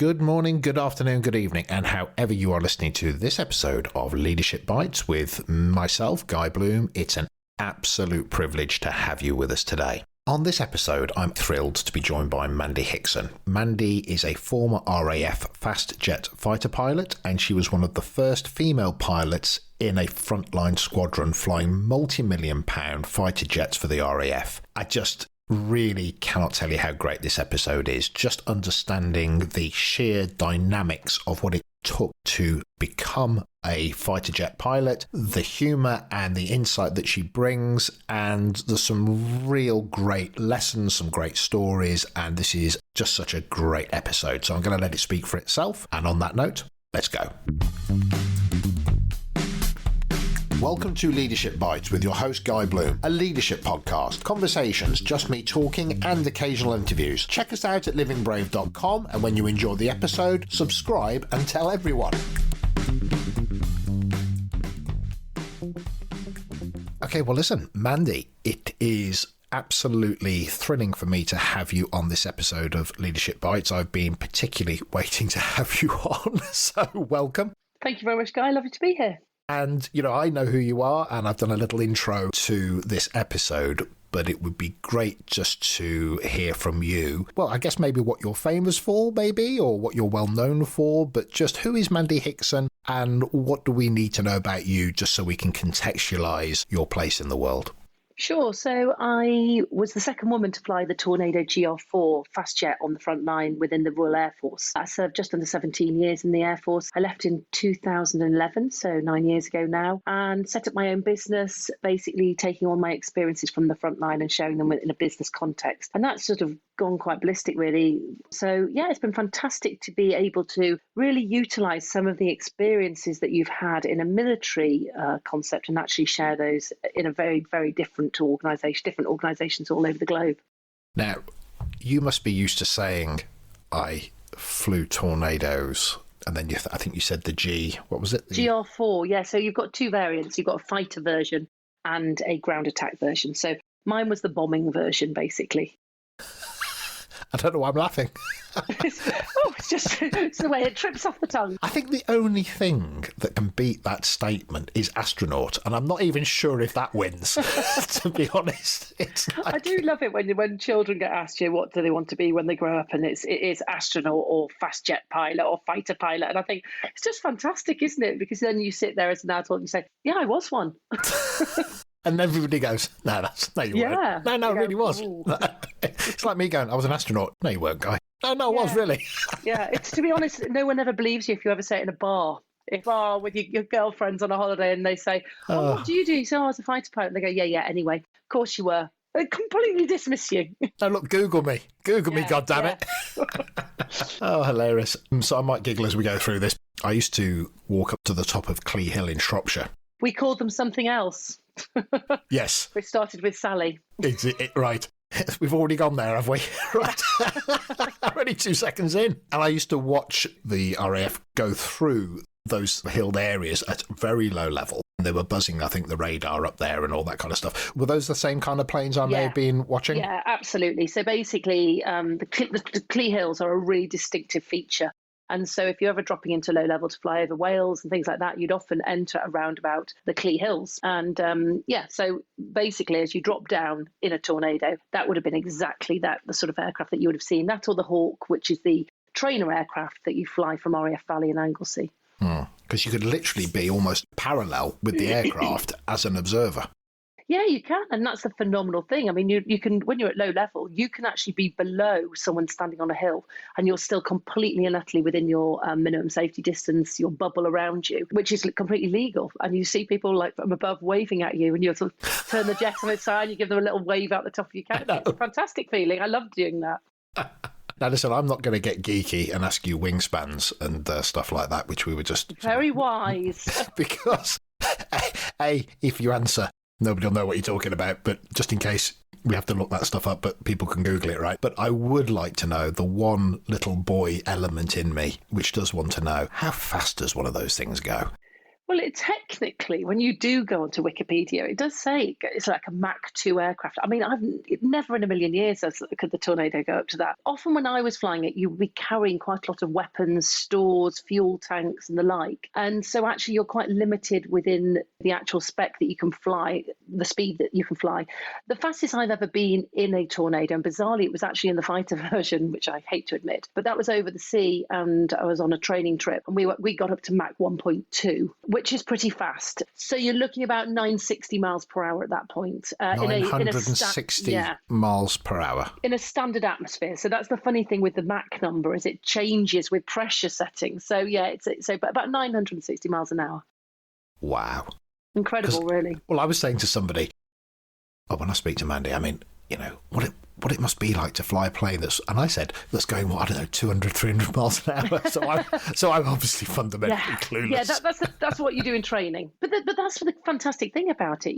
Good morning, good afternoon, good evening, and however you are listening to this episode of Leadership Bites with myself, Guy Bloom, it's an absolute privilege to have you with us today. On this episode, I'm thrilled to be joined by Mandy Hickson. Mandy is a former RAF fast jet fighter pilot, and she was one of the first female pilots in a frontline squadron flying multi-million-pound fighter jets for the RAF. I just really cannot tell you how great this episode is. Just understanding the sheer dynamics of what it took to become a fighter jet pilot, the humour and the insight that she brings, and there's some real great lessons, some great stories, and this is just such a great episode. So I'm going to let it speak for itself. And on that note, let's go. Welcome to Leadership Bites with your host Guy Bloom, a leadership podcast, conversations, just me talking and occasional interviews. Check us out at livingbrave.com, and when you enjoy the episode, subscribe and tell everyone. Okay, well listen, Mandy, it is absolutely thrilling for me to have you on this episode of Leadership Bites. I've been particularly waiting to have you on, so welcome. Thank you very much, Guy. Lovely to be here. And, you know, I know who you are, and I've done a little intro to this episode, but it would be great just to hear from you. Well, I guess maybe what you're famous for, maybe, or what you're well known for, but just who is Mandy Hickson, and what do we need to know about you just so we can contextualise your place in the world? Sure. So I was the second woman to fly the Tornado GR4 fast jet on the front line within the Royal Air Force. I served just under 17 years in the Air Force. I left in 2011, so 9 years ago now, and set up my own business, basically taking all my experiences from the front line and sharing them in a business context. And that's sort of gone quite ballistic, really. So, yeah, it's been fantastic to be able to really utilise some of the experiences that you've had in a military concept and actually share those in a very, very different organisations all over the globe. Now, you must be used to saying, I flew Tornadoes, and then I think you said what was it? GR4, yeah. So you've got two variants. You've got a fighter version and a ground attack version. So mine was the bombing version, basically. I don't know why I'm laughing. It's the way it trips off the tongue. I think the only thing that can beat that statement is astronaut, and I'm not even sure if that wins, to be honest. I do love it when children get asked, what do they want to be when they grow up, and it is astronaut or fast jet pilot or fighter pilot, and I think it's just fantastic, isn't it? Because then you sit there as an adult and you say, yeah, I was one. And everybody goes, no, you weren't. No, it really was. It's like me going, I was an astronaut. No, you weren't, Guy. No, I was really. Yeah, it's, to be honest, no one ever believes you if you ever say it in a bar. If with your girlfriends on a holiday and they say, what do you do? You say, I was a fighter pilot. And they go, yeah, anyway. Of course you were. They completely dismiss you. No, look, Google me, goddammit. Oh, hilarious. So I might giggle as we go through this. I used to walk up to the top of Clee Hill in Shropshire. We called them something else. Yes. We started with Sally. Right. We've already gone there, have we? Right. I'm only 2 seconds in. And I used to watch the RAF go through those hilled areas at very low level. They were buzzing, I think, the radar up there and all that kind of stuff. Were those the same kind of planes I may have been watching? Yeah, absolutely. So basically, the Clee Hills are a really distinctive feature. And so if you're ever dropping into low level to fly over Wales and things like that, you'd often enter around about the Clee Hills. And so basically as you drop down in a Tornado, that would have been exactly the sort of aircraft that you would have seen. That or the Hawk, which is the trainer aircraft that you fly from RAF Valley and Anglesey. Because you could literally be almost parallel with the aircraft as an observer. Yeah, you can. And that's a phenomenal thing. I mean, you can, when you're at low level, you can actually be below someone standing on a hill and you're still completely and utterly within your minimum safety distance, your bubble around you, which is completely legal. And you see people like from above waving at you and you sort of turn the jet on its side, you give them a little wave out the top of your canopy. It's a fantastic feeling. I love doing that. Now, listen, I'm not going to get geeky and ask you wingspans and stuff like that, which we were just... Very wise. Because, if you answer... Nobody will know what you're talking about, but just in case we have to look that stuff up, but people can Google it, right? But I would like to know the one little boy element in me, which does want to know, how fast does one of those things go? Well, it technically, when you do go onto Wikipedia, it does say it's like a Mach 2 aircraft. I mean, I've never in a million years could the Tornado go up to that. Often when I was flying it, you would be carrying quite a lot of weapons, stores, fuel tanks and the like. And so actually you're quite limited within the actual spec that you can fly, the speed that you can fly. The fastest I've ever been in a Tornado, and bizarrely it was actually in the fighter version, which I hate to admit, but that was over the sea and I was on a training trip and we got up to Mach 1.2, which is pretty fast. So you're looking about 960 miles per hour at that point. 960 miles per hour. In a standard atmosphere. So that's the funny thing with the Mach number, is it changes with pressure settings. So yeah, it's about 960 miles an hour. Wow. Incredible, really. Well, I was saying to somebody, when I speak to Mandy, I mean, what it must be like to fly a plane that's going, 200, 300 miles an hour. So I'm obviously fundamentally clueless. Yeah, that's what you do in training. But that's the fantastic thing about it.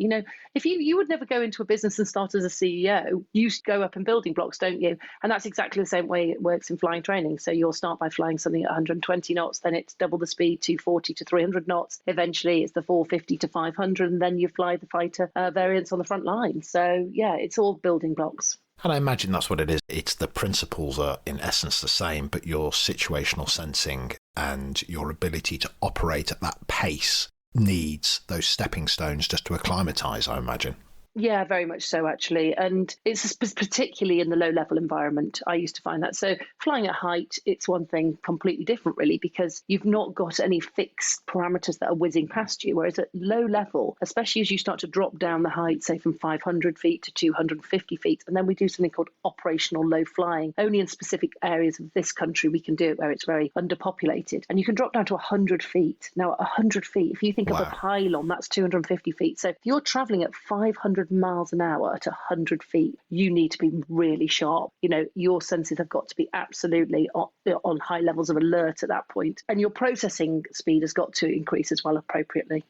If you would never go into a business and start as a CEO, you go up in building blocks, don't you? And that's exactly the same way it works in flying training. So you'll start by flying something at 120 knots, then it's double the speed, 240 to 300 knots. Eventually it's the 450 to 500, and then you fly the fighter variants on the front line. So yeah, it's all building blocks. And I imagine that's what it is. It's the principles are in essence the same, but your situational sensing and your ability to operate at that pace needs those stepping stones just to acclimatise, I imagine. Yeah, very much so, actually. And it's particularly in the low-level environment, I used to find that. So flying at height, it's one thing completely different, really, because you've not got any fixed parameters that are whizzing past you. Whereas at low level, especially as you start to drop down the height, say from 500 feet to 250 feet, and then we do something called operational low flying. Only in specific areas of this country we can do it where it's very underpopulated. And you can drop down to 100 feet. Now, at 100 feet, if you think of a pylon, that's 250 feet. So if you're traveling at 500 miles an hour at 100 feet, you need to be really sharp. Your senses have got to be absolutely on high levels of alert at that point. And your processing speed has got to increase as well appropriately.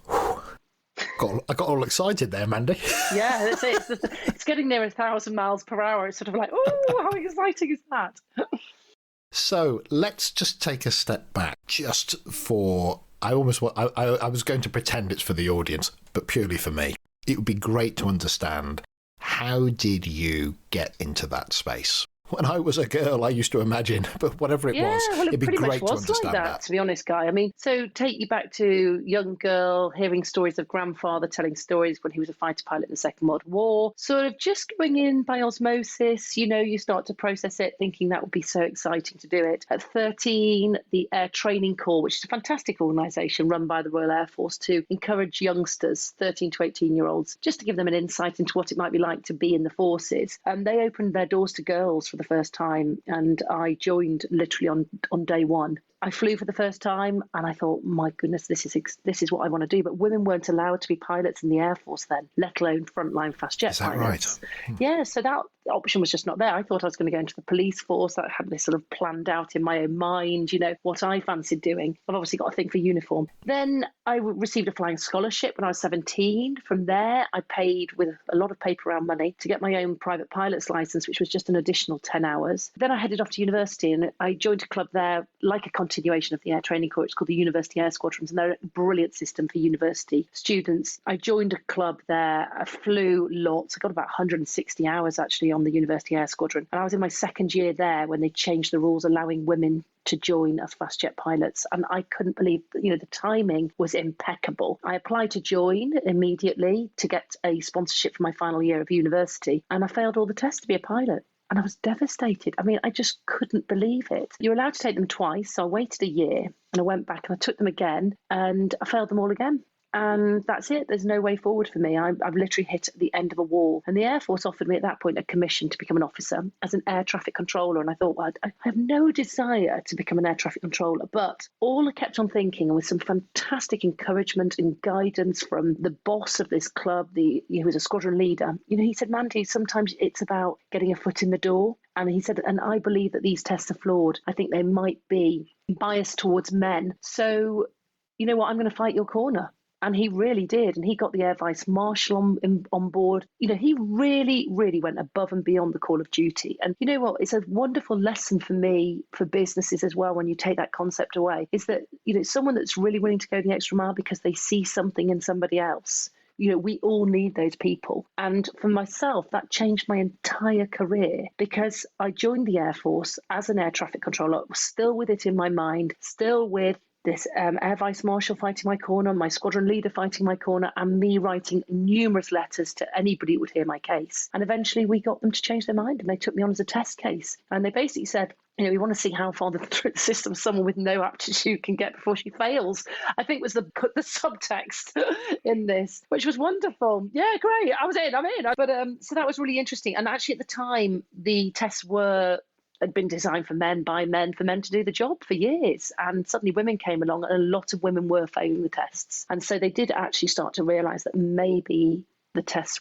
I got all excited there, Mandy. Yeah, that's it. It's getting near 1,000 miles per hour. It's sort of like, oh, how exciting is that? So let's just take a step back just for... I was going to pretend it's for the audience, but purely for me. It would be great to understand, how did you get into that space? When I was a girl, I used to imagine, but whatever it was, it'd be great to understand that. To be honest, Guy. I mean, so take you back to young girl, hearing stories of grandfather telling stories when he was a fighter pilot in the Second World War, sort of just going in by osmosis. You start to process it, thinking that would be so exciting to do it. At 13, the Air Training Corps, which is a fantastic organisation run by the Royal Air Force to encourage youngsters, 13 to 18-year-olds, just to give them an insight into what it might be like to be in the forces. And they opened their doors to girls for the first time, and I joined literally on day one. I flew for the first time and I thought, my goodness, this is what I want to do. But women weren't allowed to be pilots in the Air Force then, let alone frontline fast jet pilots. Right? Yeah, so that option was just not there. I thought I was going to go into the police force. I had this sort of planned out in my own mind, what I fancied doing. I've obviously got a thing for uniform. Then I received a flying scholarship when I was 17. From there, I paid with a lot of paper round money to get my own private pilot's license, which was just an additional 10 hours. Then I headed off to university and I joined a club there, like a continuation of the Air Training Corps. It's called the University Air Squadrons, and they're a brilliant system for university students. I joined a club there. I flew lots. I got about 160 hours actually on the University Air Squadron. And I was in my second year there when they changed the rules allowing women to join as fast jet pilots. And I couldn't believe, the timing was impeccable. I applied to join immediately to get a sponsorship for my final year of university, and I failed all the tests to be a pilot. And I was devastated. I mean, I just couldn't believe it. You're allowed to take them twice. So I waited a year and I went back and I took them again and I failed them all again. And that's it. There's no way forward for me. I've literally hit the end of a wall. And the Air Force offered me at that point a commission to become an officer as an air traffic controller. And I thought, well, I have no desire to become an air traffic controller. But all I kept on thinking, and with some fantastic encouragement and guidance from the boss of this club, who was a squadron leader, he said, Mandy, sometimes it's about getting a foot in the door. And he said, and I believe that these tests are flawed. I think they might be biased towards men. So, you know what, I'm going to fight your corner. And he really did. And he got the Air Vice Marshal on board. He really, really went above and beyond the call of duty. And you know what? It's a wonderful lesson for me, for businesses as well, when you take that concept away, is that, someone that's really willing to go the extra mile because they see something in somebody else. We all need those people. And for myself, that changed my entire career, because I joined the Air Force as an air traffic controller, still with it in my mind, still with this Air Vice Marshal fighting my corner, my squadron leader fighting my corner, and me writing numerous letters to anybody who would hear my case. And eventually we got them to change their mind, and they took me on as a test case. And they basically said, we want to see how far through the system someone with no aptitude can get before she fails, I think was the subtext in this, which was wonderful. Yeah, great. I'm in. But so that was really interesting. And actually at the time, the tests had been designed for men, by men, for men to do the job for years. And suddenly women came along, and a lot of women were failing the tests. And so they did actually start to realise that maybe the tests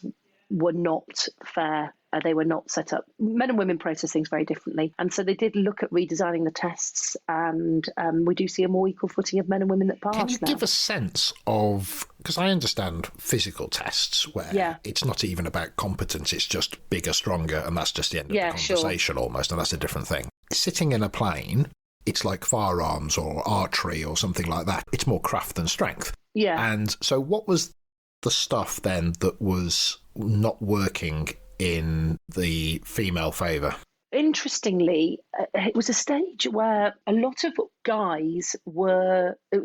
were not fair. They were not set up. Men and women process things very differently. And so they did look at redesigning the tests, and we do see a more equal footing of men and women that pass now. Can you give a sense of, because I understand physical tests where it's not even about competence, it's just bigger, stronger, and that's just the end of the conversation almost, and that's a different thing. Sitting in a plane, it's like firearms or archery or something like that. It's more craft than strength. Yeah. And so what was the stuff then that was not working in the female favour? Interestingly, it was a stage where a lot of guys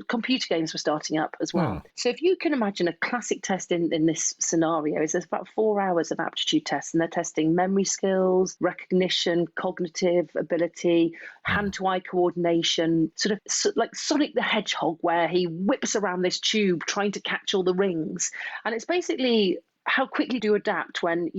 computer games were starting up as well. So if you can imagine a classic test in this scenario, is there's about 4 hours of aptitude tests, and they're testing memory skills, recognition, cognitive ability, hand-to-eye coordination, sort of like Sonic the Hedgehog, where he whips around this tube trying to catch all the rings. And it's basically how quickly do you adapt when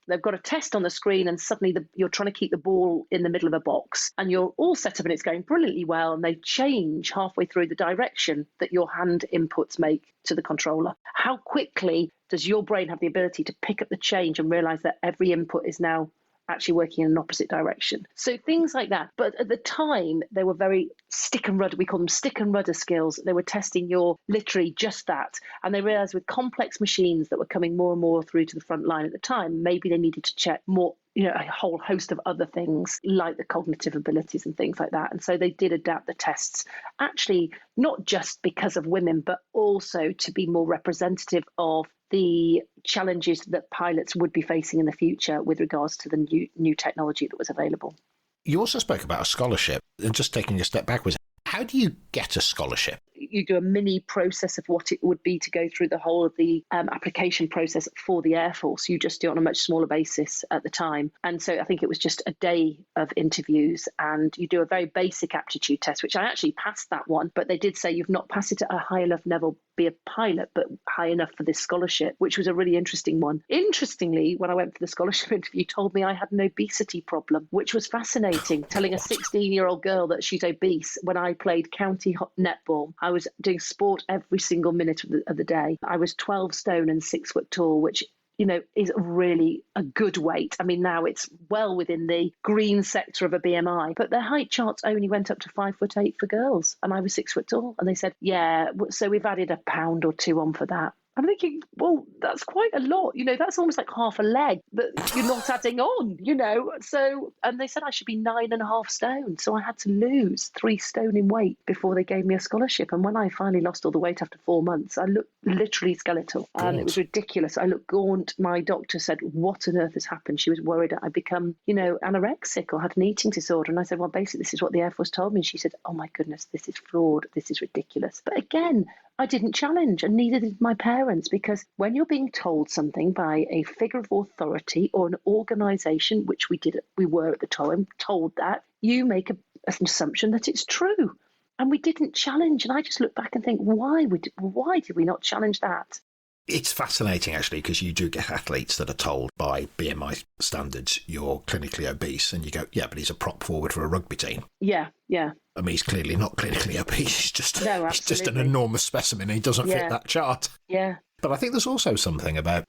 they've got a test on the screen, and suddenly you're trying to keep the ball in the middle of a box, and you're all set up and it's going brilliantly well, and they change halfway through the direction that your hand inputs make to the controller. How quickly does your brain have the ability to pick up the change and realise that every input is now actually working in an opposite direction? So things like that. But at the time, they were very stick and rudder. We call them stick and rudder skills. They were testing literally just that. And they realised with complex machines that were coming more and more through to the front line at the time, maybe they needed to check more, a whole host of other things like the cognitive abilities and things like that. And so they did adapt the tests, actually, not just because of women, but also to be more representative of the challenges that pilots would be facing in the future with regards to the new technology that was available. You also spoke about a scholarship, and just taking a step backwards, how do you get a scholarship? You do a mini process of what it would be to go through the whole of the application process for the Air Force. You just do it on a much smaller basis at the time. And so I think it was just a day of interviews, and you do a very basic aptitude test, which I actually passed that one. But they did say you've not passed it at a high enough level, be a pilot, but high enough for this scholarship, which was a really interesting one. Interestingly, when I went for the scholarship interview, told me I had an obesity problem, which was fascinating, telling a 16-year-old girl that she's obese when I played county netball. I was doing sport every single minute of the day. I was 12 stone and 6 foot tall, which is really a good weight. I mean, now it's well within the green sector of a BMI, but their height charts only went up to 5'8" for girls, and I was 6 foot tall. And they said, so we've added a pound or two on for that. I'm thinking, well, that's quite a lot. That's almost like half a leg that you're not adding on, So, and they said I should be 9.5 stone. So I had to lose 3 stone in weight before they gave me a scholarship. And when I finally lost all the weight after 4 months, I looked literally skeletal. And it was ridiculous. I looked gaunt. My doctor said, what on earth has happened? She was worried I'd become, anorexic or had an eating disorder. And I said, well, basically, this is what the Air Force told me. And she said, oh, my goodness, this is fraud. This is ridiculous. But again, I didn't challenge, and neither did my parents, because when you're being told something by a figure of authority or an organisation, which we were at the time told that, you make an assumption that it's true. And we didn't challenge. And I just look back and think, why did we not challenge that? It's fascinating, actually, because you do get athletes that are told by BMI standards you're clinically obese, and you go, yeah, but he's a prop forward for a rugby team. Yeah. I mean, he's clearly not clinically obese. He's just an enormous specimen. He doesn't fit that chart. Yeah. But I think there's also something about,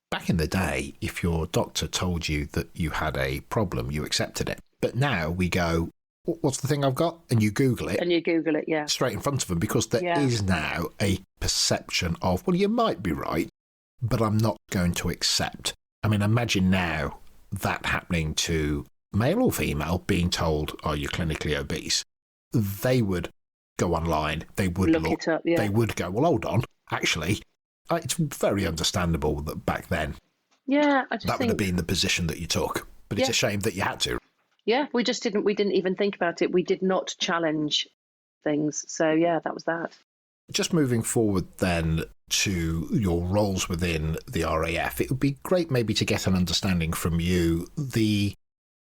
back in the day, if your doctor told you that you had a problem, you accepted it. But now we go, what's the thing I've got? And you Google it. And you Google it, yeah. Straight in front of them, because there is now a perception of, well, you might be right, but I'm not going to accept. I mean, imagine now that happening to male or female, being told, oh, you're clinically obese. They would go online, they would look it up, they would go, well, hold on, actually, it's very understandable that back then that would have been the position that you took. But it's a shame that you had to. Yeah, we didn't even think about it. We did not challenge things. So, yeah, that was that. Just moving forward then to your roles within the RAF, it would be great maybe to get an understanding from you,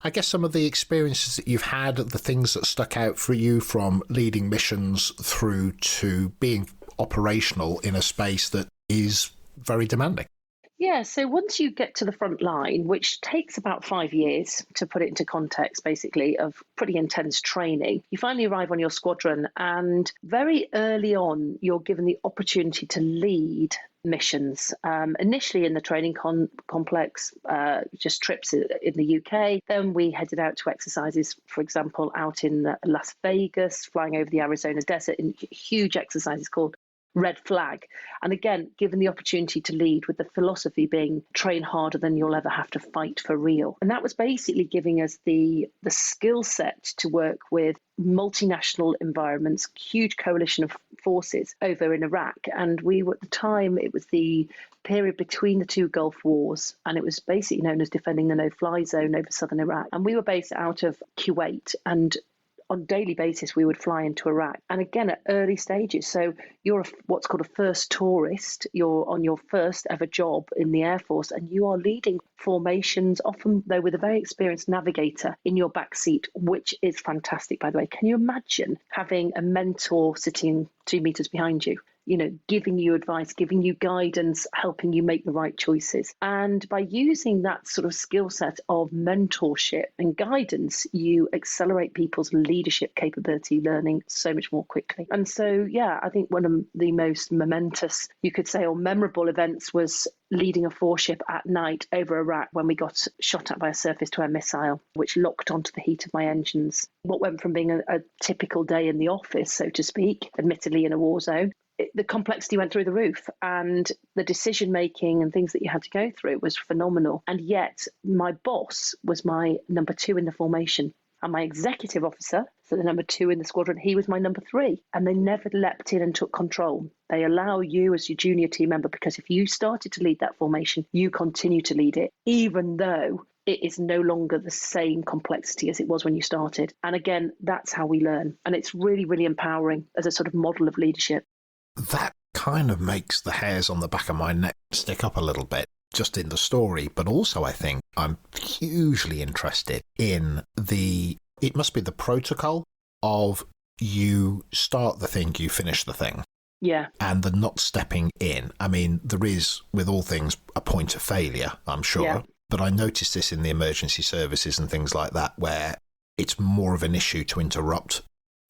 I guess some of the experiences that you've had, the things that stuck out for you from leading missions through to being operational in a space that is very demanding. Yeah, so once you get to the front line, which takes about 5 years to put it into context, basically, of pretty intense training, you finally arrive on your squadron, and very early on, you're given the opportunity to lead missions. Initially in the training complex, just trips in the UK. Then we headed out to exercises, for example, out in Las Vegas, flying over the Arizona desert in huge exercises called Red Flag. And again, given the opportunity to lead, with the philosophy being train harder than you'll ever have to fight for real. And that was basically giving us the skill set to work with multinational environments, huge coalition of forces over in Iraq. And we were, at the time, it was the period between the two Gulf Wars, and it was basically known as defending the no-fly zone over southern Iraq. And we were based out of Kuwait, and on a daily basis, we would fly into Iraq. And again, at early stages. So you're what's called a first tourist. You're on your first ever job in the Air Force, and you are leading formations, often, though, with a very experienced navigator in your back seat, which is fantastic, by the way. Can you imagine having a mentor sitting 2 meters behind you? You know, giving you advice, giving you guidance, helping you make the right choices. And by using that sort of skill set of mentorship and guidance, you accelerate people's leadership capability, learning so much more quickly. And so, yeah, I think one of the most momentous, you could say, or memorable events was leading a 4-ship at night over Iraq when we got shot at by a surface-to-air missile, which locked onto the heat of my engines. What went from being a typical day in the office, so to speak, admittedly in a war zone, the complexity went through the roof, and the decision making and things that you had to go through was phenomenal. And yet my boss was my number 2 in the formation, and my executive officer, so the number 2 in the squadron, he was my number 3. And they never leapt in and took control. They allow you as your junior team member, because if you started to lead that formation, you continue to lead it, even though it is no longer the same complexity as it was when you started. And again, that's how we learn. And it's really, really empowering as a sort of model of leadership. That kind of makes the hairs on the back of my neck stick up a little bit, just in the story. But also, I think I'm hugely interested in it must be the protocol of you start the thing, you finish the thing. Yeah. And the not stepping in. I mean, there is, with all things, a point of failure, I'm sure. Yeah. But I noticed this in the emergency services and things like that, where it's more of an issue to interrupt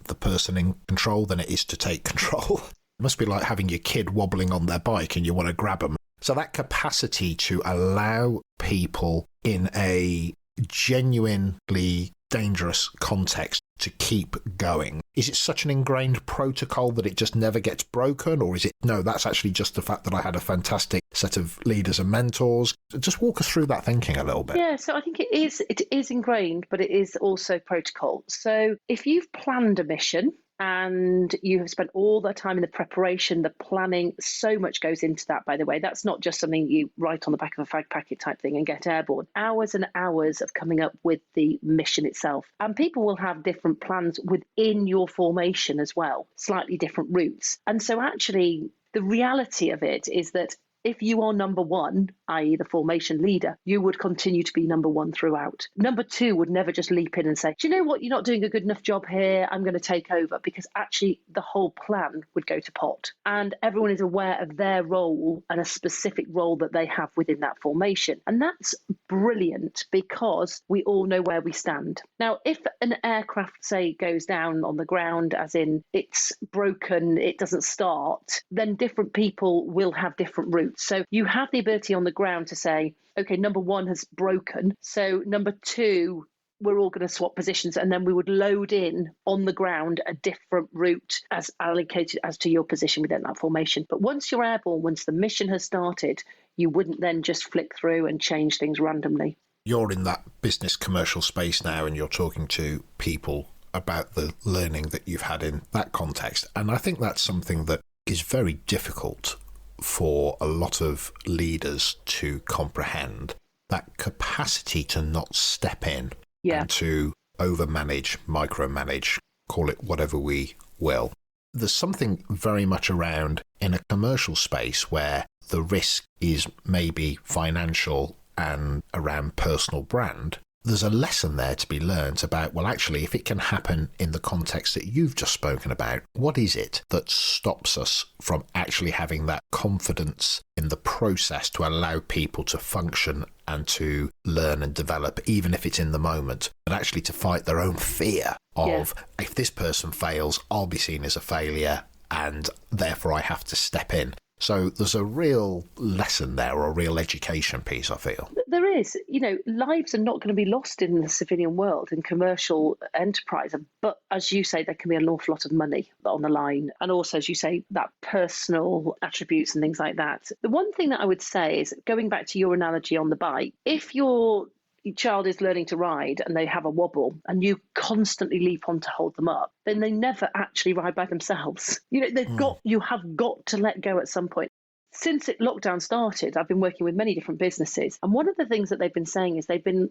the person in control than it is to take control. It must be like having your kid wobbling on their bike and you want to grab them. So that capacity to allow people in a genuinely dangerous context to keep going, is it such an ingrained protocol that it just never gets broken? Or is it, no, that's actually just the fact that I had a fantastic set of leaders and mentors? Just walk us through that thinking a little bit. Yeah, so I think it is ingrained, but it is also protocol. So if you've planned a mission, and you have spent all the time in the preparation, the planning, so much goes into that, by the way. That's not just something you write on the back of a fag packet type thing and get airborne. Hours and hours of coming up with the mission itself. And people will have different plans within your formation as well, slightly different routes. And so actually, the reality of it is that if you are number 1, i.e. the formation leader, you would continue to be number 1 throughout. Number 2 would never just leap in and say, do you know what, you're not doing a good enough job here, I'm going to take over, because actually the whole plan would go to pot. And everyone is aware of their role and a specific role that they have within that formation. And that's brilliant, because we all know where we stand. Now, if an aircraft, say, goes down on the ground, as in it's broken, it doesn't start, then different people will have different routes. So you have the ability on the ground to say, okay, number 1 has broken, so number 2 we're all going to swap positions, and then we would load in on the ground a different route as allocated as to your position within that formation. But once you're airborne, once the mission has started, you wouldn't then just flick through and change things randomly. You're in that business commercial space now, and you're talking to people about the learning that you've had in that context. And I think that's something that is very difficult for a lot of leaders to comprehend, that capacity to not step in and to overmanage, micromanage, call it whatever we will. There's something very much around in a commercial space where the risk is maybe financial and around personal brand. There's a lesson there to be learned about, well, actually, if it can happen in the context that you've just spoken about, what is it that stops us from actually having that confidence in the process to allow people to function and to learn and develop, even if it's in the moment, but actually to fight their own fear of, if this person fails, I'll be seen as a failure and therefore I have to step in. So there's a real lesson there, or a real education piece, I feel. There is. Lives are not going to be lost in the civilian world, in commercial enterprise. But as you say, there can be an awful lot of money on the line. And also, as you say, that personal attributes and things like that. The one thing that I would say is, going back to your analogy on the bike, if your child is learning to ride and they have a wobble and you constantly leap on to hold them up, then they never actually ride by themselves. You have got to let go at some point. Since lockdown started, I've been working with many different businesses. And one of the things that they've been saying is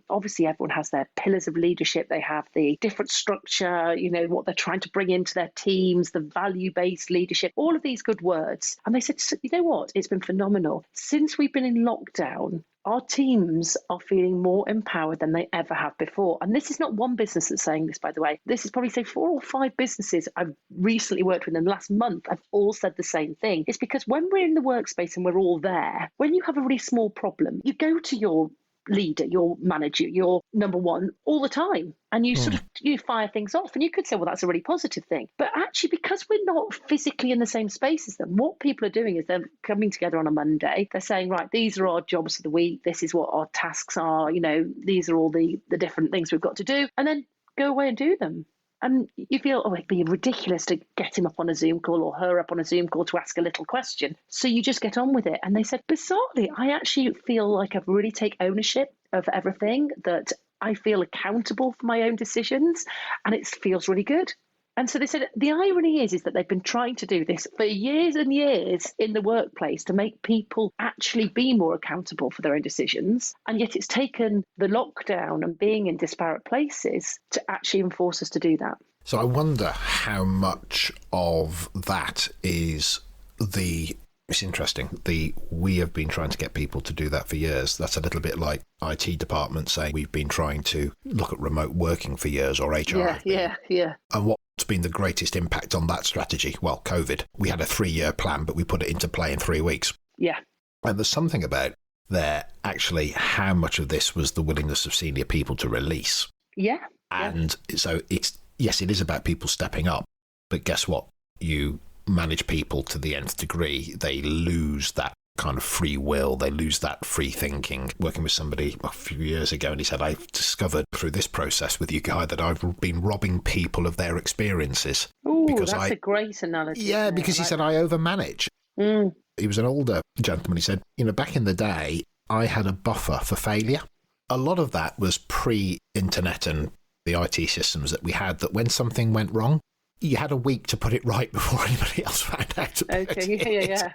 obviously everyone has their pillars of leadership. They have the different structure, what they're trying to bring into their teams, the value-based leadership, all of these good words. And they said, you know what? It's been phenomenal. Since we've been in lockdown, our teams are feeling more empowered than they ever have before. And this is not one business that's saying this, by the way. This is probably, say, 4 or 5 businesses I've recently worked with in the last month. I've all said the same thing. It's because when we're in the workspace and we're all there, when you have a really small problem, you go to your leader, your manager, your number one all the time. And you you fire things off. And you could say, well, that's a really positive thing. But actually, because we're not physically in the same space as them, what people are doing is they're coming together on a Monday. They're saying, right, these are our jobs for the week. This is what our tasks are. These are all the different things we've got to do. And then go away and do them. And you feel, it'd be ridiculous to get him up on a Zoom call or her up on a Zoom call to ask a little question. So you just get on with it. And they said, bizarrely, I actually feel like I've really take ownership of everything, that I feel accountable for my own decisions, and it feels really good. And so they said the irony is that they've been trying to do this for years and years in the workplace to make people actually be more accountable for their own decisions. And yet it's taken the lockdown and being in disparate places to actually enforce us to do that. So I wonder how much of that is it's interesting. We have been trying to get people to do that for years. That's a little bit like IT department saying we've been trying to look at remote working for years, or HR. Yeah. And what's been the greatest impact on that strategy? Well, COVID. We had a 3-year plan, but we put it into play in 3 weeks. Yeah. And there's something about there, actually, how much of this was the willingness of senior people to release. Yeah. And so it is about people stepping up. But guess what? You manage people to the nth degree, they lose that kind of free will, they lose that free thinking. Working with somebody a few years ago, and he said, I've discovered through this process with you, Guy, that I've been robbing people of their experiences. Oh, that's a great analogy. Yeah, because he said, I overmanage. He was an older gentleman. He said, back in the day, I had a buffer for failure. A lot of that was pre-internet and the IT systems that we had, that when something went wrong, you had a week to put it right before anybody else found out about it. Yeah.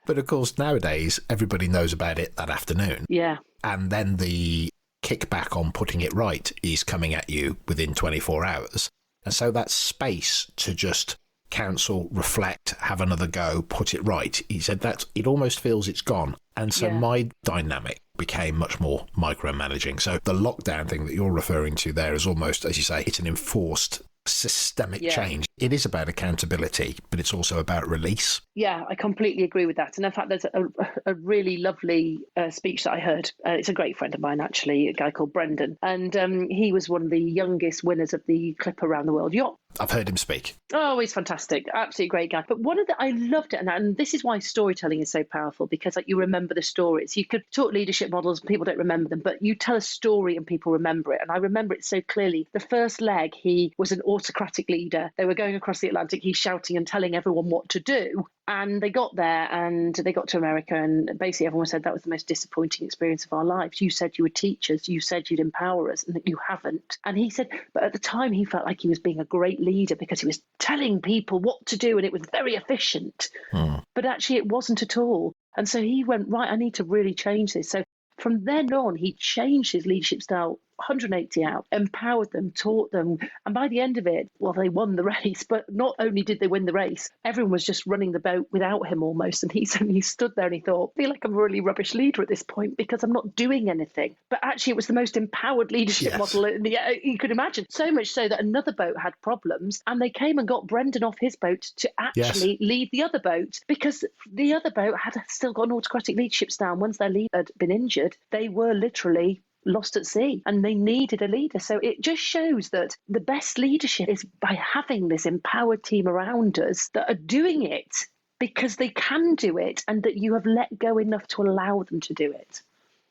But of course, nowadays, everybody knows about it that afternoon. Yeah. And then the kickback on putting it right is coming at you within 24 hours. And so that space to just counsel, reflect, have another go, put it right, he said that it almost feels it's gone. And so my dynamic became much more micromanaging. So the lockdown thing that you're referring to there is almost, as you say, it's an enforced systemic change. It is about accountability, but it's also about release. Yeah, I completely agree with that. And in fact, there's a really lovely speech that I heard. It's a great friend of mine, actually, a guy called Brendan. And he was one of the youngest winners of the Clip Around the World Yacht I've heard him speak. Oh, he's fantastic. Absolutely great guy. But I loved it. And this is why storytelling is so powerful, because you remember the stories. You could talk leadership models, people don't remember them, but you tell a story and people remember it. And I remember it so clearly. The first leg, he was an autocratic leader. They were going across the Atlantic. He's shouting and telling everyone what to do. And they got there and they got to America, and basically everyone said that was the most disappointing experience of our lives. You said you were teachers, you said you'd empower us, and that you haven't. And he said, but at the time he felt like he was being a great leader because he was telling people what to do and it was very efficient. But actually it wasn't at all. And so he went, right, I need to really change this. So from then on, he changed his leadership style 180 out, empowered them, taught them. And by the end of it, well, they won the race. But not only did they win the race, everyone was just running the boat without him almost. And he stood there and he thought, I feel like I'm a really rubbish leader at this point because I'm not doing anything. But actually, it was the most empowered leadership model you could imagine. So much so that another boat had problems and they came and got Brendan off his boat to actually lead the other boat, because the other boat had still got an autocratic leadership style. Once their leader had been injured, they were literally lost at sea and they needed a leader. So it just shows that the best leadership is by having this empowered team around us that are doing it because they can do it and that you have let go enough to allow them to do it.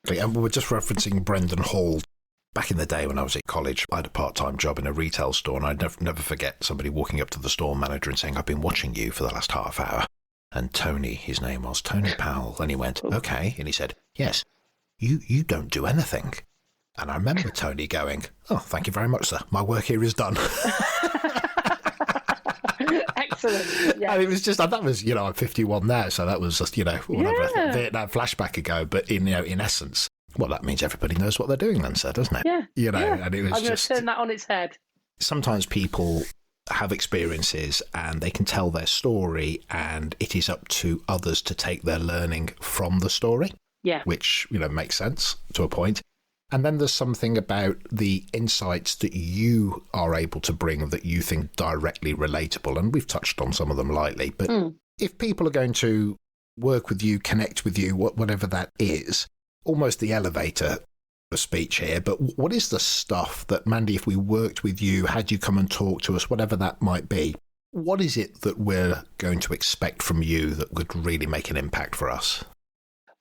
And we were just referencing Brendan Hall. Back in the day when I was at college, I had a part-time job in a retail store, and I'd never forget somebody walking up to the store manager and saying, I've been watching you for the last half hour. And Tony, his name was Tony Powell. And he went, okay. And he said, yes, you don't do anything. And I remember Tony going, oh, thank you very much, sir. My work here is done. Excellent. Yeah. And it was just, that was, I'm 51 now. So that was just, whatever, Vietnam flashback ago. But in essence, well, that means everybody knows what they're doing then, sir, doesn't it? Yeah. And it was I'm going to turn that on its head. Sometimes people have experiences and they can tell their story, and it is up to others to take their learning from the story. Yeah. Which, makes sense to a point. And then there's something about the insights that you are able to bring that you think directly relatable. And we've touched on some of them lightly. But if people are going to work with you, connect with you, whatever that is, almost the elevator speech here, but what is the stuff that, Mandy, if we worked with you, had you come and talk to us, whatever that might be, what is it that we're going to expect from you that would really make an impact for us?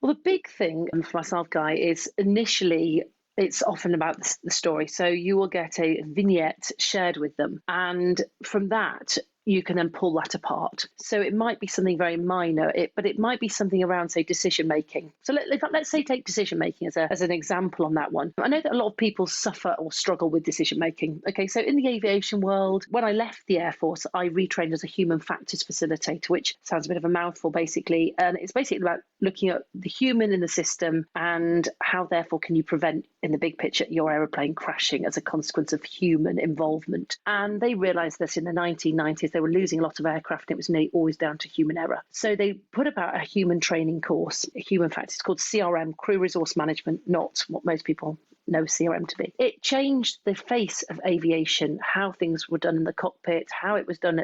Well, the big thing for myself, Guy, is initially it's often about the story. So you will get a vignette shared with them. And from that, you can then pull that apart. So it might be something very minor, but it might be something around, say, decision making. So let's say take decision making as an example on that one. I know that a lot of people suffer or struggle with decision making. Okay, so in the aviation world, when I left the Air Force, I retrained as a human factors facilitator, which sounds a bit of a mouthful, basically. And it's basically about looking at the human in the system and how, therefore, can you prevent, in the big picture, your aeroplane crashing as a consequence of human involvement. And they realised this in the 1990s. They were losing a lot of aircraft and it was nearly always down to human error. So they put about a human training course, a human factors, it's called CRM, Crew Resource Management, not what most people know CRM to be. It changed the face of aviation, how things were done in the cockpit, how it was done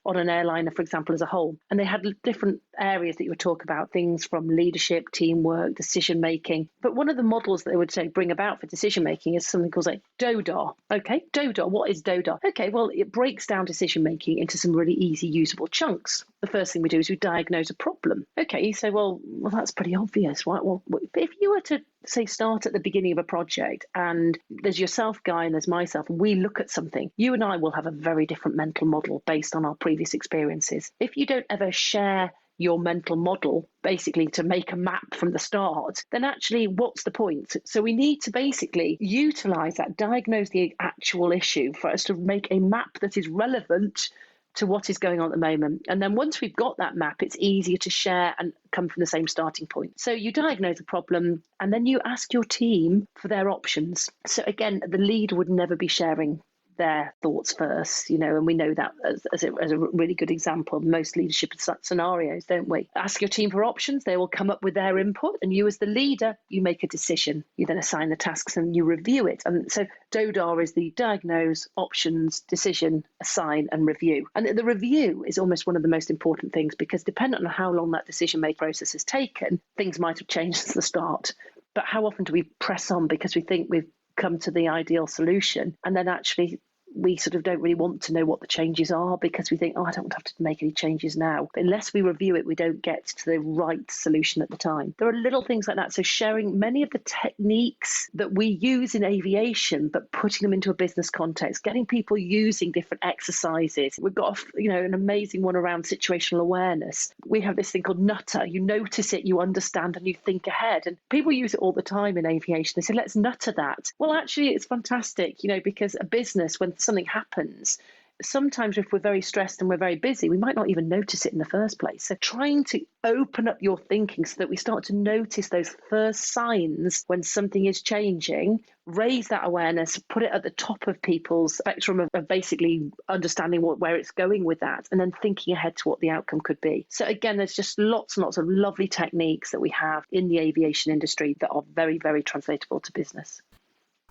on an airliner, for example, as a whole. And they had different areas that you would talk about, things from leadership, teamwork, decision making. But one of the models that they would say bring about for decision making is something called DODAR. Okay, DODAR. What is DODAR? Okay, well, it breaks down decision making into some really easy, usable chunks. The first thing we do is we diagnose a problem. Okay, so well, that's pretty obvious, right? Well, if you were to say start at the beginning of a project and there's yourself, Guy, and there's myself, and we look at something, you and I will have a very different mental model based on our previous experiences. If you don't ever share your mental model basically to make a map from the start, then actually what's the point? So we need to basically utilize that, diagnose the actual issue for us to make a map that is relevant to what is going on at the moment. And then once we've got that map, it's easier to share and come from the same starting point. So you diagnose a problem and then you ask your team for their options. So again, the leader would never be sharing their thoughts first, and we know that as a really good example of most leadership scenarios, don't we? Ask your team for options, they will come up with their input, and you as the leader, you make a decision. You then assign the tasks and you review it. And so DODAR is the diagnose, options, decision, assign, and review. And the review is almost one of the most important things, because depending on how long that decision-making process has taken, things might have changed since the start. But how often do we press on because we think we've come to the ideal solution, and then actually we sort of don't really want to know what the changes are because we think, I don't have to make any changes now. But unless we review it, we don't get to the right solution at the time. There are little things like that. So sharing many of the techniques that we use in aviation, but putting them into a business context, getting people using different exercises. We've got, an amazing one around situational awareness. We have this thing called nutter. You notice it, you understand, and you think ahead. And people use it all the time in aviation. They say, let's nutter that. Well, actually, it's fantastic, because a business, when something happens, sometimes if we're very stressed and we're very busy, we might not even notice it in the first place. So trying to open up your thinking so that we start to notice those first signs when something is changing, raise that awareness, put it at the top of people's spectrum of basically understanding where it's going with that, and then thinking ahead to what the outcome could be. So again, there's just lots and lots of lovely techniques that we have in the aviation industry that are very, very translatable to business.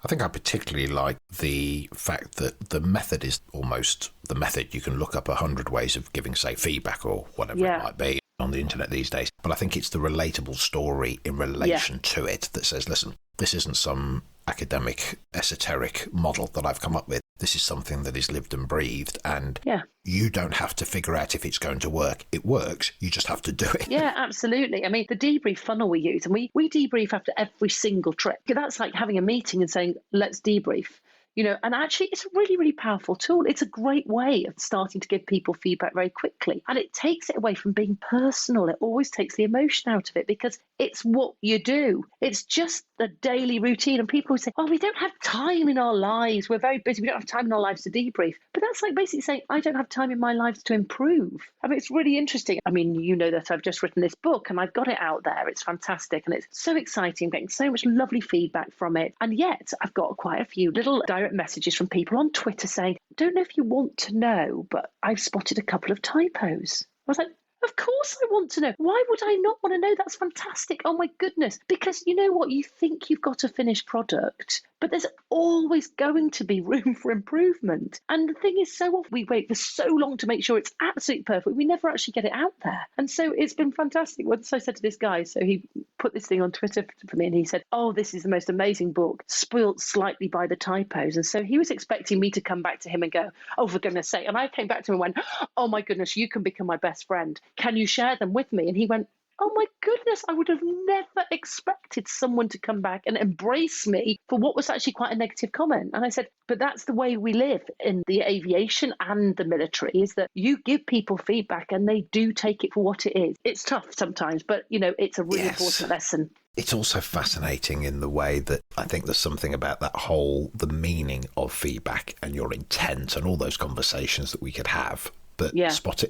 I think I particularly like the fact that the method is almost the method. You can look up 100 ways of giving, say, feedback or whatever it might be on the internet these days. But I think it's the relatable story in relation to it that says, listen, this isn't some academic, esoteric model that I've come up with. This is something that is lived and breathed, and you don't have to figure out if it's going to work. It works. You just have to do it. Yeah, absolutely. I mean, the debrief funnel we use, and we debrief after every single trip. That's like having a meeting and saying, let's debrief. And actually it's a really, really powerful tool. It's a great way of starting to give people feedback very quickly. And it takes it away from being personal. It always takes the emotion out of it because it's what you do. It's just the daily routine. And people say, we don't have time in our lives. We're very busy. We don't have time in our lives to debrief. But that's like basically saying, I don't have time in my lives to improve. I mean, it's really interesting. I mean, that I've just written this book and I've got it out there. It's fantastic. And it's so exciting. I'm getting so much lovely feedback from it. And yet I've got quite a few little direct messages from people on Twitter saying, don't know if you want to know, but I've spotted a couple of typos. I was like, of course I want to know. Why would I not want to know? That's fantastic. Oh my goodness. Because you know what? You think you've got a finished product, but there's always going to be room for improvement. And the thing is, so often we wait for so long to make sure it's absolutely perfect. We never actually get it out there. And so it's been fantastic. Once I said to this guy, so he put this thing on Twitter for me and he said, this is the most amazing book, spoilt slightly by the typos. And so he was expecting me to come back to him and go, for goodness sake. And I came back to him and went, oh my goodness, you can become my best friend. Can you share them with me? And he went, oh my goodness, I would have never expected someone to come back and embrace me for what was actually quite a negative comment. And I said, but that's the way we live in the aviation and the military, is that you give people feedback and they do take it for what it is. It's tough sometimes, but it's a really important lesson. It's also fascinating in the way that I think there's something about the meaning of feedback and your intent and all those conversations that we could have. But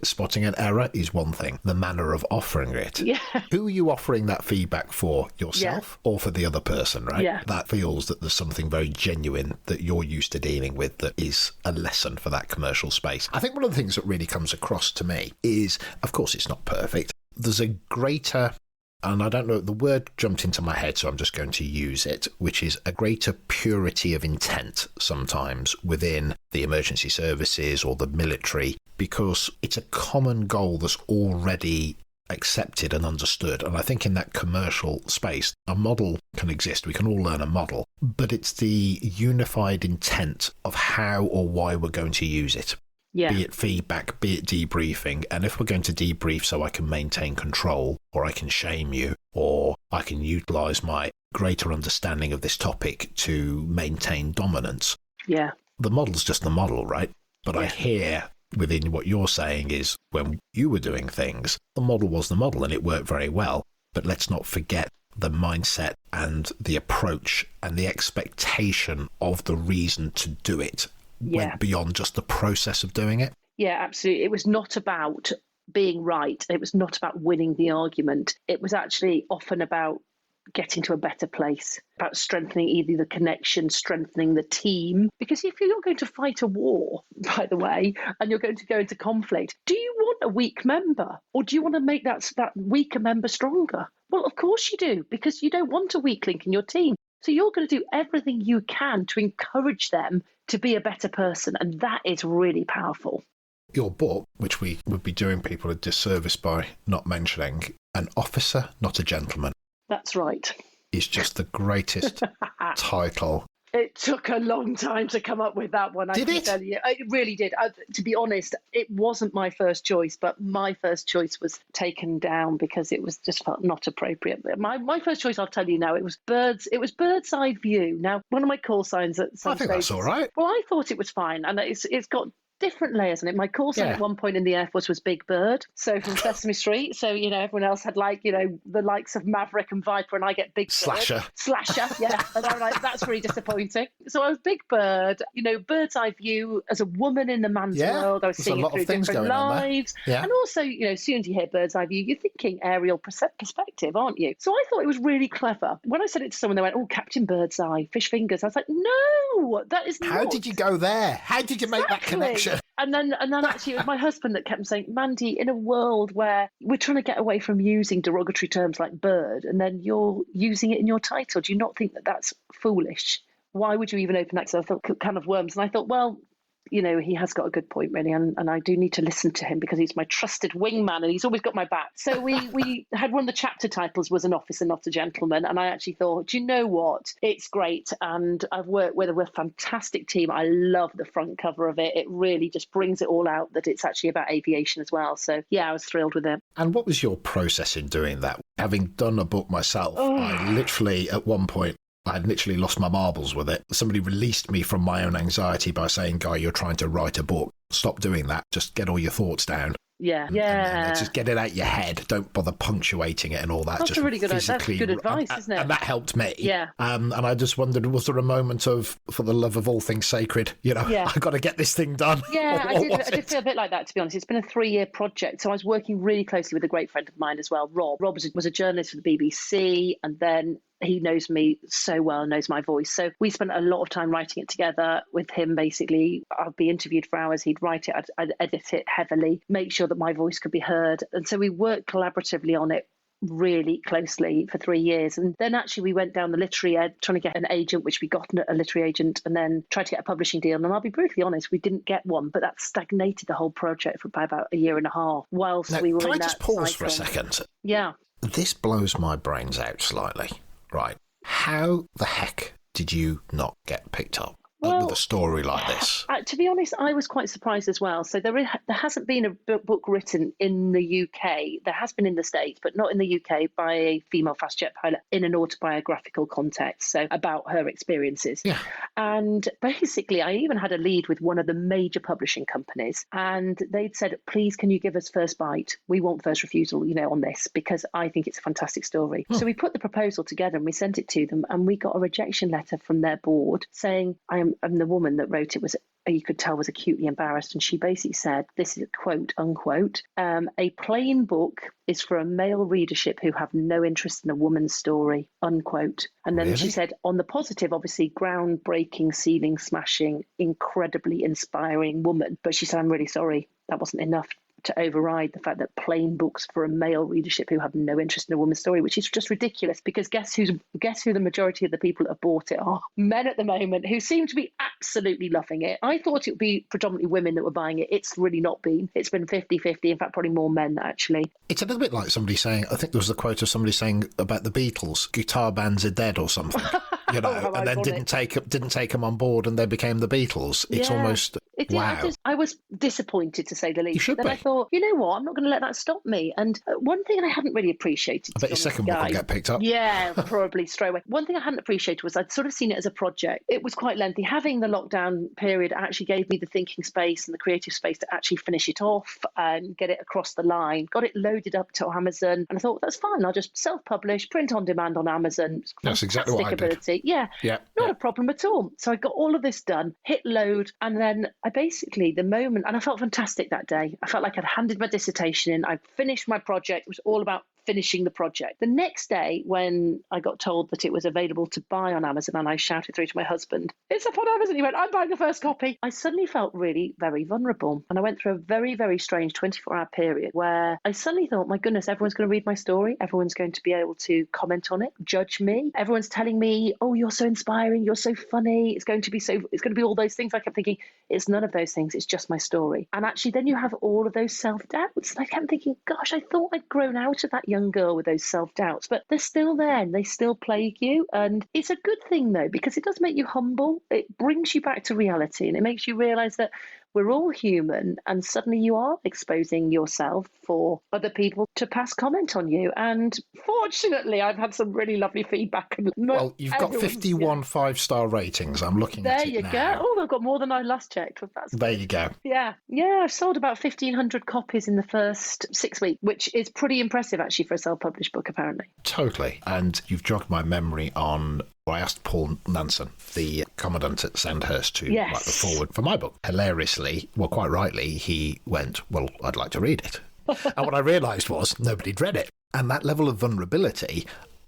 spotting an error is one thing. The manner of offering it. Yeah. Who are you offering that feedback for? Yourself or for the other person, right? Yeah. That feels that there's something very genuine that you're used to dealing with that is a lesson for that commercial space. I think one of the things that really comes across to me is, of course, it's not perfect. There's a greater... And I don't know, the word jumped into my head, so I'm just going to use it, which is a greater purity of intent sometimes within the emergency services or the military, because it's a common goal that's already accepted and understood. And I think in that commercial space, a model can exist. We can all learn a model, but it's the unified intent of how or why we're going to use it. Yeah. Be it feedback, be it debriefing. And if we're going to debrief so I can maintain control, or I can shame you, or I can utilise my greater understanding of this topic to maintain dominance. Yeah. The model's just the model, right? But I hear within what you're saying is when you were doing things, the model was the model and it worked very well. But let's not forget the mindset and the approach and the expectation of the reason to do it. Went beyond just the process of doing it. Yeah, absolutely. It was not about being right. It was not about winning the argument. It was actually often about getting to a better place, about strengthening either the connection, strengthening the team. Because if you're going to fight a war, by the way, and you're going to go into conflict, do you want a weak member? Or do you want to make that weaker member stronger? Well, of course you do, because you don't want a weak link in your team. So you're going to do everything you can to encourage them to be a better person. And that is really powerful. Your book, which we would be doing people a disservice by not mentioning, An Officer, Not a Gentleman. That's right. Is just the greatest title It took a long time to come up with that one. Did it? Tell you, it really did. To be honest, it wasn't my first choice, but my first choice was taken down because it was just felt not appropriate. My first choice, I'll tell you now, it was birds. It was bird's eye view. Now, one of my call signs at some I think that's all right. Well, I thought it was fine, and it's got different layers in it. My call sign at one point in the Air Force was Big Bird, so from Sesame Street. So, everyone else had the likes of Maverick and Viper, and I get Big Slasher. Bird. Slasher, yeah. And I'm like, that's really disappointing. So I was Big Bird, bird's eye view as a woman in the man's world. I was seeing it through different lives. Yeah. And also, as soon as you hear bird's eye view, you're thinking aerial perspective, aren't you? So I thought it was really clever. When I said it to someone, they went, "Oh, Captain Bird's Eye, fish fingers." I was like, no, that is not. How did you go there? How did you make that connection? And then actually it was my husband that kept saying, "Mandy, in a world where we're trying to get away from using derogatory terms like bird, and then you're using it in your title, do you not think that that's foolish? Why would you even open that?" So I thought, can of worms. And I thought, well, he has got a good point, really, and I do need to listen to him because he's my trusted wingman and he's always got my back. So we had one of the chapter titles was An Officer, Not a Gentleman, and I actually thought, do you know what? It's great, and I've worked with a fantastic team. I love the front cover of it. It really just brings it all out that it's actually about aviation as well. So, yeah, I was thrilled with it. And what was your process in doing that? Having done a book myself, I literally, at one point, I'd literally lost my marbles with it. Somebody released me from my own anxiety by saying, "Guy, you're trying to write a book. Stop doing that. Just get all your thoughts down." Yeah. And just get it out your head. Don't bother punctuating it and all that. That's just a really good advice. That's good advice, isn't it? And that helped me. Yeah. And I just wondered, was there a moment of, for the love of all things sacred, I've got to get this thing done? Yeah, I did feel a bit like that, to be honest. It's been a 3-year project. So I was working really closely with a great friend of mine as well, Rob. Rob was a journalist for the BBC, and then he knows me so well, knows my voice. So we spent a lot of time writing it together with him, basically. I'd be interviewed for hours, he'd write it, I'd edit it heavily, make sure that my voice could be heard. And so we worked collaboratively on it really closely for 3 years. And then actually we went down the literary edge, trying to get an agent, which we got a literary agent, and then tried to get a publishing deal. And I'll be brutally honest, we didn't get one, but that stagnated the whole project for about a year and a half whilst we were in that. Can I just pause cycle for a second? Yeah. This blows my brains out slightly. Right. How the heck did you not get picked up with a story like this? To be honest, I was quite surprised as well. So there hasn't been a book written in the UK. There has been in the States, but not in the UK, by a female fast jet pilot in an autobiographical context, so about her experiences. Yeah. And basically, I even had a lead with one of the major publishing companies, and they'd said, "Please, can you give us first bite? We want first refusal, on this, because I think it's a fantastic story." So we put the proposal together and we sent it to them, and we got a rejection letter from their board saying, and the woman that wrote it you could tell was acutely embarrassed. And she basically said, this is a quote, unquote, "A plain book is for a male readership who have no interest in a woman's story," unquote. And then she said, on the positive, obviously, groundbreaking, ceiling smashing, incredibly inspiring woman. But she said, "I'm really sorry. That wasn't enough to override the fact that plain books for a male readership who have no interest in a woman's story," which is just ridiculous, because guess who the majority of the people that have bought it are? Men at the moment, who seem to be absolutely loving it. I thought it would be predominantly women that were buying it. It's really not been. It's been 50-50. In fact, probably more men, actually. It's a little bit like somebody saying, I think there was a quote of somebody saying about the Beatles, guitar bands are dead or something, and then didn't take them on board, and they became the Beatles. It's almost, wow. I was disappointed, to say the least. You should then be. I thought, you know what, I'm not going to let that stop me. And one thing I hadn't really appreciated. I bet your second book will get picked up. Yeah, probably straight away. One thing I hadn't appreciated was I'd sort of seen it as a project. It was quite lengthy. Having the lockdown period actually gave me the thinking space and the creative space to actually finish it off and get it across the line. Got it loaded up to Amazon, and I thought, that's fine. I'll just self-publish, print on demand on Amazon. That's exactly what I did. Yeah, not a problem at all. So I got all of this done, hit load, and then I basically, the moment, and I felt fantastic that day. I felt like I'd handed my dissertation in. I'd finished my project. It was all about finishing the project. The next day, when I got told that it was available to buy on Amazon, and I shouted through to my husband, "It's up on Amazon." He went, "I'm buying the first copy." I suddenly felt really very vulnerable. And I went through a very, very strange 24-hour period where I suddenly thought, my goodness, everyone's going to read my story. Everyone's going to be able to comment on it, judge me. Everyone's telling me, "Oh, you're so inspiring. You're so funny. It's going to be all those things." I kept thinking, it's none of those things. It's just my story. And actually, then you have all of those self-doubts. And I kept thinking, gosh, I thought I'd grown out of that young girl with those self-doubts, but they're still there and they still plague you. And it's a good thing, though, because it does make you humble. It brings you back to reality and it makes you realise that we're all human, and suddenly you are exposing yourself for other people to pass comment on you. And fortunately, I've had some really lovely feedback. Well, you've got 51 5-star ratings. I'm looking at it now. There you go. Oh, I've got more than I last checked. There you go. Yeah. I've sold about 1,500 copies in the first 6 weeks, which is pretty impressive, actually, for a self-published book, apparently. Totally. And you've jogged my memory on... I asked Paul Nansen, the commandant at Sandhurst, to write the foreword for my book. Hilariously, well, quite rightly, he went, well, I'd like to read it. And what I realised was nobody'd read it. And that level of vulnerability,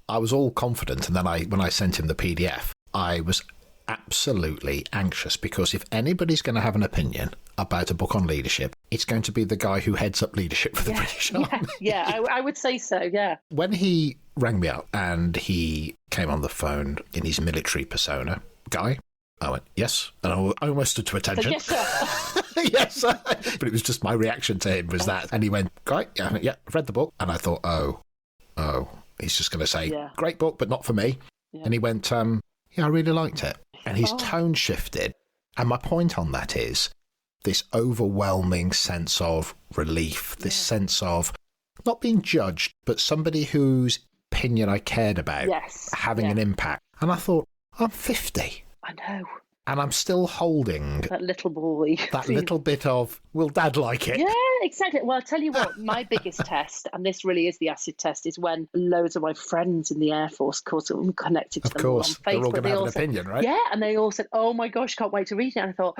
I was all confident. And then when I sent him the PDF, I was absolutely anxious, because if anybody's going to have an opinion about a book on leadership, it's going to be the guy who heads up leadership for the British Army. I would say so, yeah. When he rang me up and he came on the phone in his military persona, Guy, I went, yes. And I almost stood to attention. Yes, sir. Yes. But it was just my reaction to him was that. And he went, Guy, yeah, I've read the book. And I thought, oh, he's just going to say, great book, but not for me. Yeah. And he went, yeah, I really liked it. And his tone shifted. And my point on that is this overwhelming sense of relief, this sense of not being judged, but somebody whose opinion I cared about having an impact. And I thought, I'm 50. I know. And I'm still holding... that little boy. That little bit of, will Dad like it? Yeah, exactly. Well, I'll tell you what, my biggest test, and this really is the acid test, is when loads of my friends in the Air Force, of course, I'm connected to them on Facebook. They're all going to have an opinion, right? Yeah, and they all said, oh my gosh, can't wait to read it. And I thought,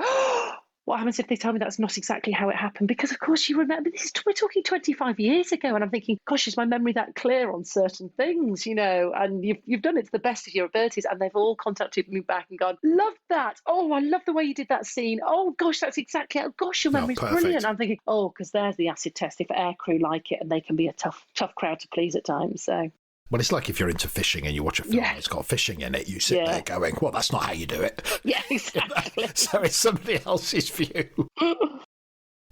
what happens if they tell me that's not exactly how it happened? Because, of course, you remember, we're talking 25 years ago, and I'm thinking, gosh, is my memory that clear on certain things, and you've done it to the best of your abilities, and they've all contacted me back and gone, love that. Oh, I love the way you did that scene. Oh, gosh, that's exactly, gosh, your memory's brilliant. I'm thinking, because there's the acid test. If aircrew like it, and they can be a tough crowd to please at times, so... Well, it's like if you're into fishing and you watch a film that's got fishing in it, you sit there going, well, that's not how you do it. Yeah, exactly. So it's somebody else's view.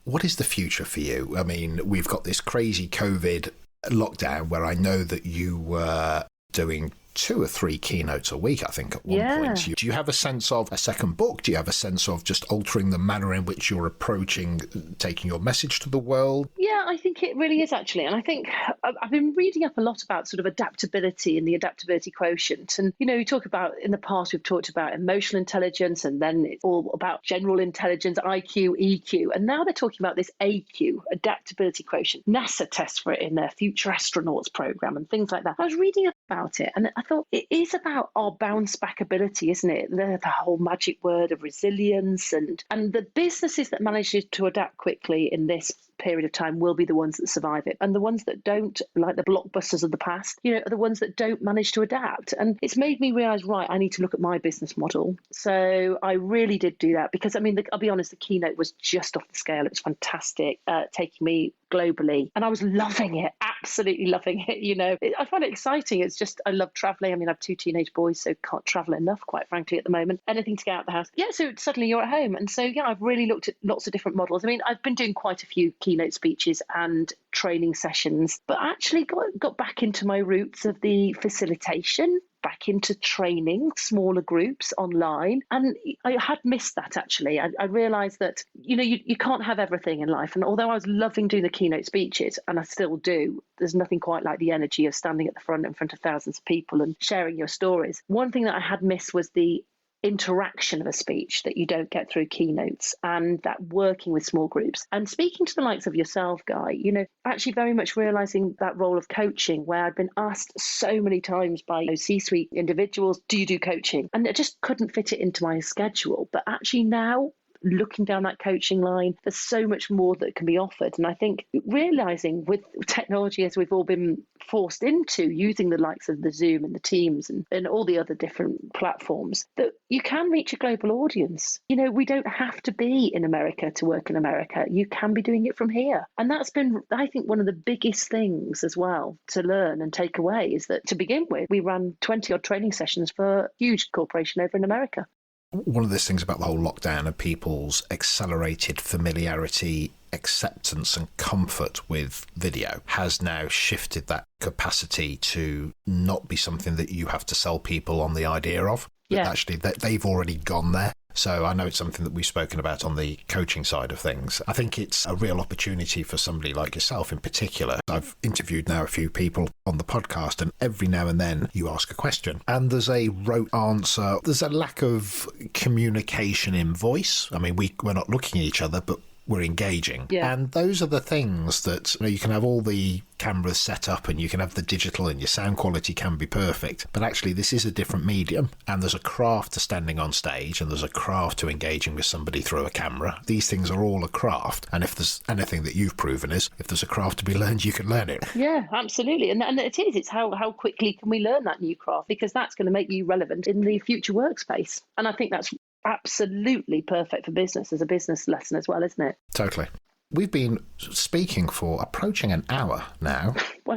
What is the future for you? I mean, we've got this crazy COVID lockdown where I know that you were doing 2 or 3 keynotes a week, I think, at one point. Do you have a sense of a second book? Do you have a sense of just altering the manner in which you're approaching taking your message to the world? Yeah, I think it really is, actually. And I think I've been reading up a lot about sort of adaptability and the adaptability quotient. And, we talk about, in the past, we've talked about emotional intelligence, and then it's all about general intelligence, IQ, EQ. And now they're talking about this AQ, adaptability quotient. NASA tests for it in their Future Astronauts program and things like that. I was reading about it, and I thought it is about our bounce back ability, isn't it? The whole magic word of resilience, and the businesses that manage to adapt quickly in this period of time will be the ones that survive it, and the ones that don't, like the blockbusters of the past, are the ones that don't manage to adapt. And it's made me realize, right, I need to look at my business model. So I really did do that, because I'll be honest, the keynote was just off the scale. It was fantastic, taking me globally, and I was loving it, absolutely loving it. I find it exciting. It's just, I love traveling. I have 2 teenage boys, so can't travel enough, quite frankly, at the moment. Anything to get out of the house. So suddenly you're at home. And so I've really looked at lots of different models. I've been doing quite a few keynote speeches and training sessions, but actually got back into my roots of the facilitation, back into training smaller groups online. And I had missed that, actually. I realised that, you can't have everything in life. And although I was loving doing the keynote speeches, and I still do, there's nothing quite like the energy of standing at the front in front of thousands of people and sharing your stories. One thing that I had missed was the interaction of a speech that you don't get through keynotes, and that working with small groups and speaking to the likes of yourself, Guy, actually very much realizing that role of coaching, where I'd been asked so many times by C-suite individuals, do you do coaching? And I just couldn't fit it into my schedule. But actually now, looking down that coaching line, there's so much more that can be offered. And I think realizing with technology, as we've all been forced into, using the likes of the Zoom and the Teams and all the other different platforms, that you can reach a global audience. We don't have to be in America to work in America. You can be doing it from here. And that's been, I think, one of the biggest things as well to learn and take away, is that to begin with, we ran 20 odd training sessions for a huge corporation over in America. One of those things about the whole lockdown of people's accelerated familiarity acceptance and comfort with video has now shifted that capacity to not be something that you have to sell people on the idea of. But actually, they've already gone there. So I know it's something that we've spoken about on the coaching side of things. I think it's a real opportunity for somebody like yourself in particular. I've interviewed now a few people on the podcast, and every now and then you ask a question and there's a rote answer. There's a lack of communication in voice. I mean, we're not looking at each other, but we're engaging. And those are the things that, you can have all the cameras set up and you can have the digital and your sound quality can be perfect. But actually, this is a different medium, and there's a craft to standing on stage and there's a craft to engaging with somebody through a camera. These things are all a craft. And if there's anything that you've proven is, if there's a craft to be learned, you can learn it. Yeah, absolutely. And it's how quickly can we learn that new craft, because that's going to make you relevant in the future workspace. And I think that's absolutely perfect for business as a business lesson as well, isn't it? Totally. We've been speaking for approaching an hour now.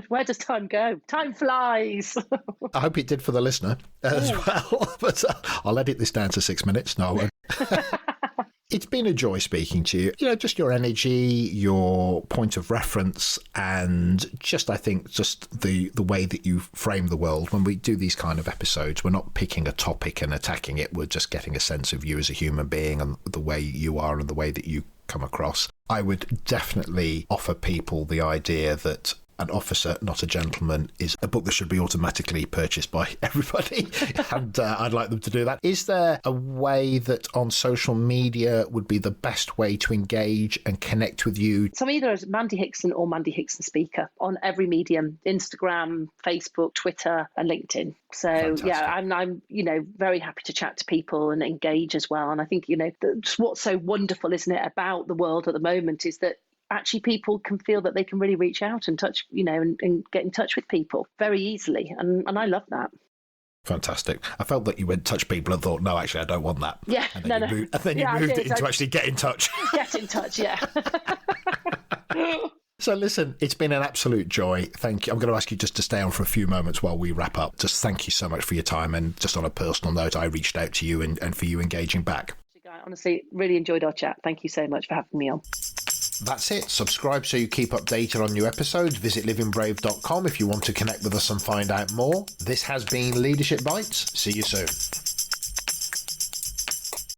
Where does time go? Time flies. I hope it did for the listener as well. But I'll edit this down to 6 minutes. No, I won't. It's been a joy speaking to you. Just your energy, your point of reference, and I think the way that you frame the world. When we do these kind of episodes, we're not picking a topic and attacking it. We're just getting a sense of you as a human being and the way you are and the way that you come across. I would definitely offer people the idea that An Officer, Not a Gentleman is a book that should be automatically purchased by everybody, and I'd like them to do that. Is there a way that on social media would be the best way to engage and connect with you? So I'm either as Mandy Hickson or Mandy Hickson Speaker on every medium: Instagram, Facebook, Twitter, and LinkedIn. So fantastic. I'm very happy to chat to people and engage as well. And I think what's so wonderful, isn't it, about the world at the moment is that actually people can feel that they can really reach out and touch, and get in touch with people very easily. And I love that. Fantastic. I felt that you went touch people and thought, no, actually, I don't want that. Yeah. And then you moved it into actually get in touch. Get in touch, yeah. So listen, it's been an absolute joy. Thank you. I'm going to ask you just to stay on for a few moments while we wrap up. Just thank you so much for your time. And just on a personal note, I reached out to you and for you engaging back. Honestly, really enjoyed our chat. Thank you so much for having me on. That's it. Subscribe so you keep updated on new episodes. Visit livingbrave.com if you want to connect with us and find out more. This has been Leadership Bites. See you soon.